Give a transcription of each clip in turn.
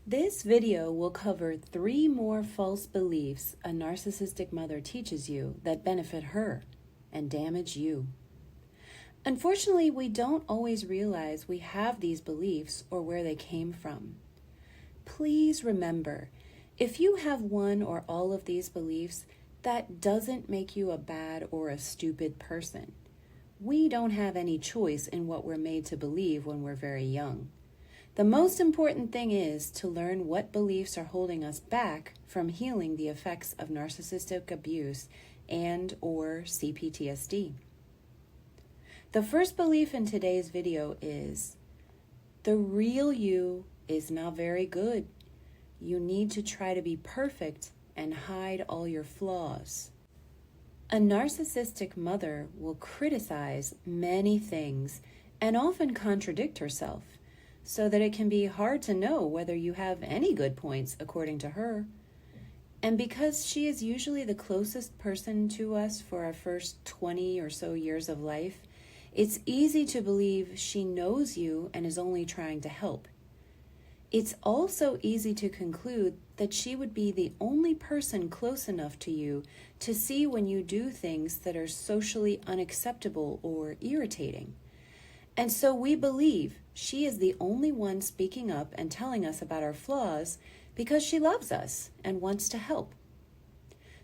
This video will cover 3 more false beliefs a narcissistic mother teaches you that benefit her and damage you. Unfortunately, we don't always realize we have these beliefs or where they came from. Please remember, if you have one or all of these beliefs, that doesn't make you a bad or a stupid person. We don't have any choice in what we're made to believe when we're very young. The most important thing is to learn what beliefs are holding us back from healing the effects of narcissistic abuse and/or Cptsd. The first belief in today's video is, the real you is not very good. You need to try to be perfect and hide all your flaws. A narcissistic mother will criticize many things and often contradict herself, so that it can be hard to know whether you have any good points according to her. And because she is usually the closest person to us for our first 20 or so years of life, it's easy to believe she knows you and is only trying to help. It's also easy to conclude that she would be the only person close enough to you to see when you do things that are socially unacceptable or irritating. And so we believe she is the only one speaking up and telling us about our flaws because she loves us and wants to help.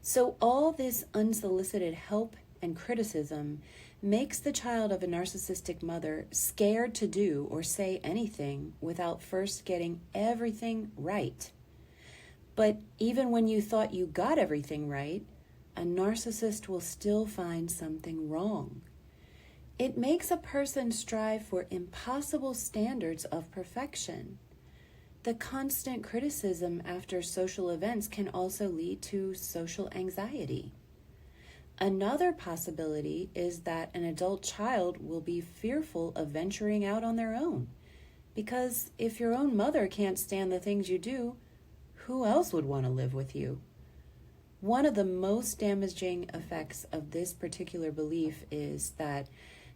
So all this unsolicited help and criticism makes the child of a narcissistic mother scared to do or say anything without first getting everything right. But even when you thought you got everything right, a narcissist will still find something wrong. It makes a person strive for impossible standards of perfection. The constant criticism after social events can also lead to social anxiety. Another possibility is that an adult child will be fearful of venturing out on their own, because if your own mother can't stand the things you do, who else would want to live with you? One of the most damaging effects of this particular belief is that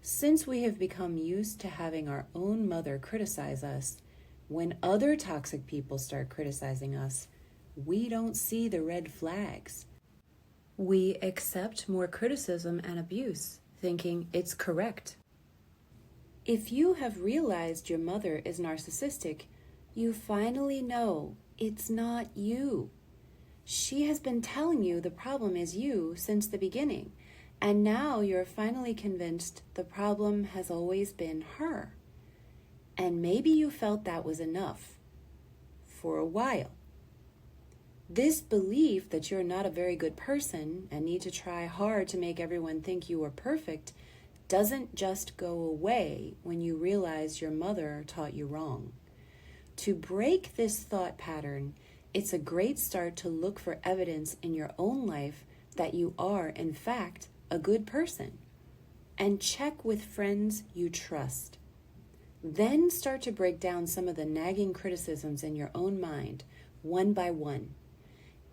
since we have become used to having our own mother criticize us, when other toxic people start criticizing us, we don't see the red flags. We accept more criticism and abuse, thinking it's correct. If you have realized your mother is narcissistic, you finally know it's not you. She has been telling you the problem is you since the beginning, and now you're finally convinced the problem has always been her. And maybe you felt that was enough for a while. This belief that you're not a very good person and need to try hard to make everyone think you are perfect doesn't just go away when you realize your mother taught you wrong. To break this thought pattern, it's a great start to look for evidence in your own life that you are, in fact, a good person. And check with friends you trust. Then start to break down some of the nagging criticisms in your own mind, one by one.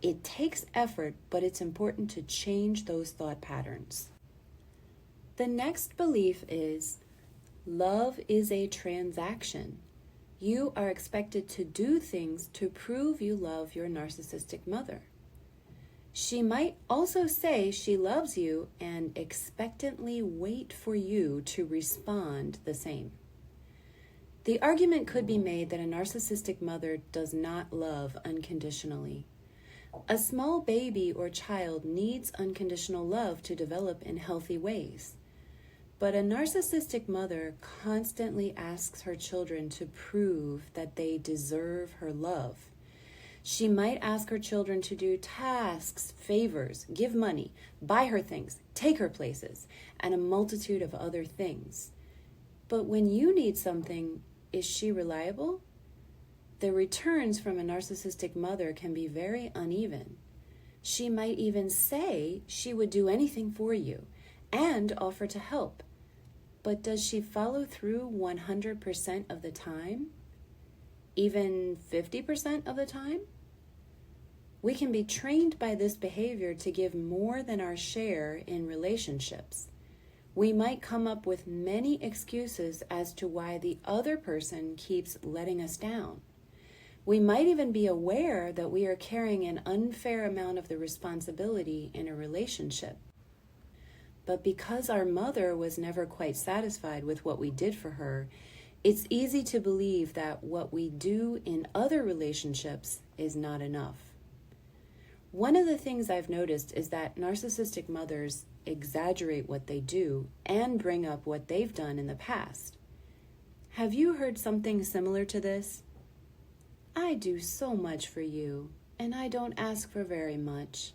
It takes effort, but it's important to change those thought patterns. The next belief is, love is a transaction. You are expected to do things to prove you love your narcissistic mother. She might also say she loves you and expectantly wait for you to respond the same. The argument could be made that a narcissistic mother does not love unconditionally. A small baby or child needs unconditional love to develop in healthy ways. But a narcissistic mother constantly asks her children to prove that they deserve her love. She might ask her children to do tasks, favors, give money, buy her things, take her places, and a multitude of other things. But when you need something, is she reliable? The returns from a narcissistic mother can be very uneven. She might even say she would do anything for you and offer to help. But does she follow through 100% of the time? Even 50% of the time? We can be trained by this behavior to give more than our share in relationships. We might come up with many excuses as to why the other person keeps letting us down. We might even be aware that we are carrying an unfair amount of the responsibility in a relationship. But because our mother was never quite satisfied with what we did for her, it's easy to believe that what we do in other relationships is not enough. One of the things I've noticed is that narcissistic mothers exaggerate what they do and bring up what they've done in the past. Have you heard something similar to this? I do so much for you, and I don't ask for very much.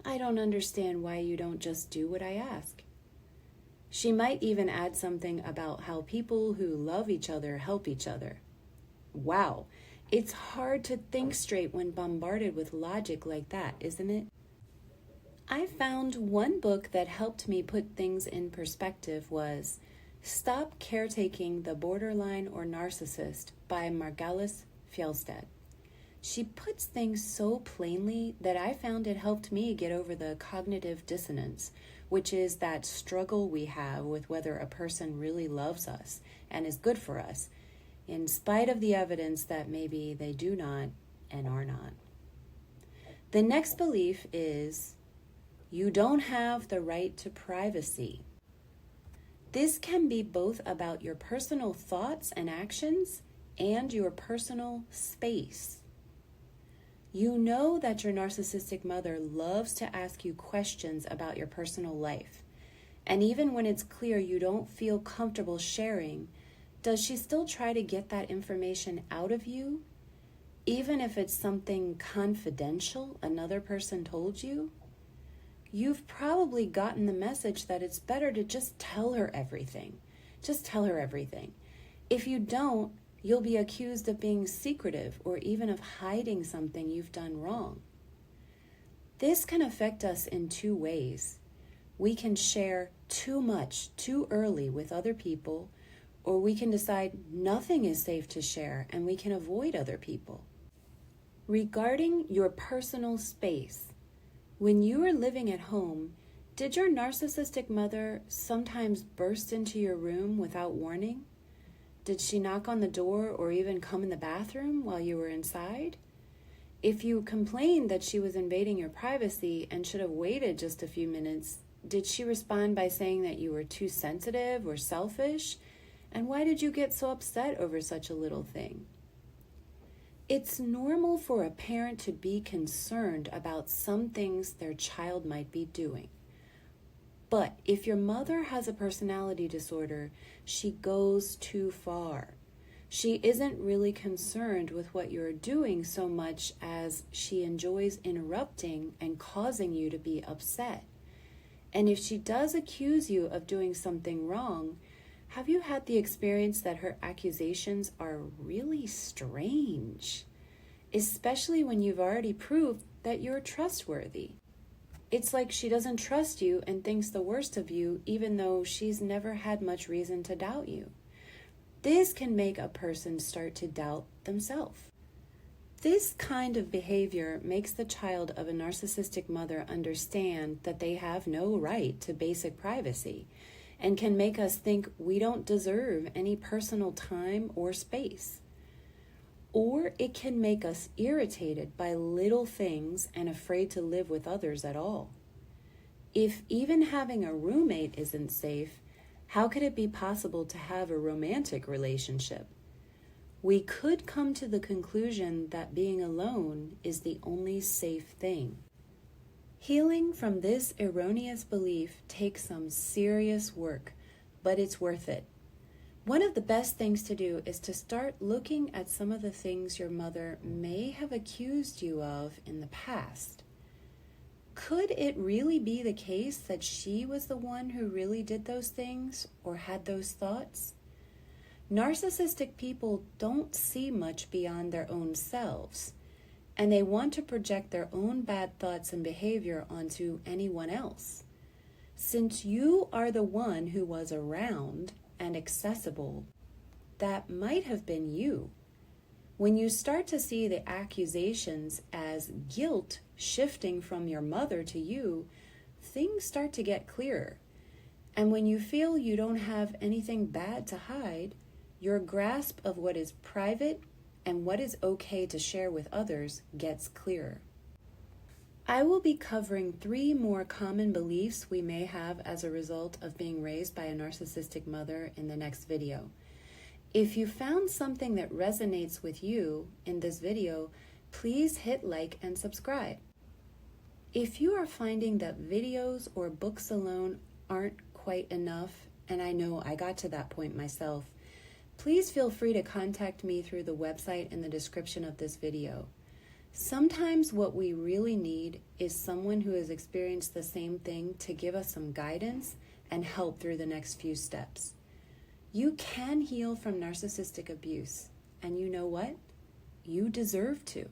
I don't understand why you don't just do what I ask. She might even add something about how people who love each other help each other. Wow, it's hard to think straight when bombarded with logic like that, isn't it? I found one book that helped me put things in perspective was Stop Caretaking the Borderline or Narcissist by Margalis Fjellstedt. She puts things so plainly that I found it helped me get over the cognitive dissonance, which is that struggle we have with whether a person really loves us and is good for us, in spite of the evidence that maybe they do not and are not. The next belief is, you don't have the right to privacy. This can be both about your personal thoughts and actions and your personal space. You know that your narcissistic mother loves to ask you questions about your personal life. And even when it's clear you don't feel comfortable sharing, does she still try to get that information out of you? Even if it's something confidential another person told you? You've probably gotten the message that it's better to just tell her everything. Just tell her everything. If you don't, you'll be accused of being secretive or even of hiding something you've done wrong. This can affect us in two ways. We can share too much too early with other people, or we can decide nothing is safe to share and we can avoid other people. Regarding your personal space, when you were living at home, did your narcissistic mother sometimes burst into your room without warning? Did she knock on the door or even come in the bathroom while you were inside? If you complained that she was invading your privacy and should have waited just a few minutes, did she respond by saying that you were too sensitive or selfish? And why did you get so upset over such a little thing? It's normal for a parent to be concerned about some things their child might be doing. But if your mother has a personality disorder, she goes too far. She isn't really concerned with what you're doing so much as she enjoys interrupting and causing you to be upset. And if she does accuse you of doing something wrong, have you had the experience that her accusations are really strange? Especially when you've already proved that you're trustworthy. It's like she doesn't trust you and thinks the worst of you, even though she's never had much reason to doubt you. This can make a person start to doubt themselves. This kind of behavior makes the child of a narcissistic mother understand that they have no right to basic privacy and can make us think we don't deserve any personal time or space. Or it can make us irritated by little things and afraid to live with others at all. If even having a roommate isn't safe, how could it be possible to have a romantic relationship? We could come to the conclusion that being alone is the only safe thing. Healing from this erroneous belief takes some serious work, but it's worth it. One of the best things to do is to start looking at some of the things your mother may have accused you of in the past. Could it really be the case that she was the one who really did those things or had those thoughts? Narcissistic people don't see much beyond their own selves, and they want to project their own bad thoughts and behavior onto anyone else. Since you are the one who was around and accessible, that might have been you. When you start to see the accusations as guilt shifting from your mother to you, things start to get clearer. And when you feel you don't have anything bad to hide, your grasp of what is private and what is okay to share with others gets clearer. I will be covering 3 more common beliefs we may have as a result of being raised by a narcissistic mother in the next video. If you found something that resonates with you in this video, please hit like and subscribe. If you are finding that videos or books alone aren't quite enough, and I know I got to that point myself, please feel free to contact me through the website in the description of this video. Sometimes what we really need is someone who has experienced the same thing to give us some guidance and help through the next few steps. You can heal from narcissistic abuse, and you know what? You deserve to.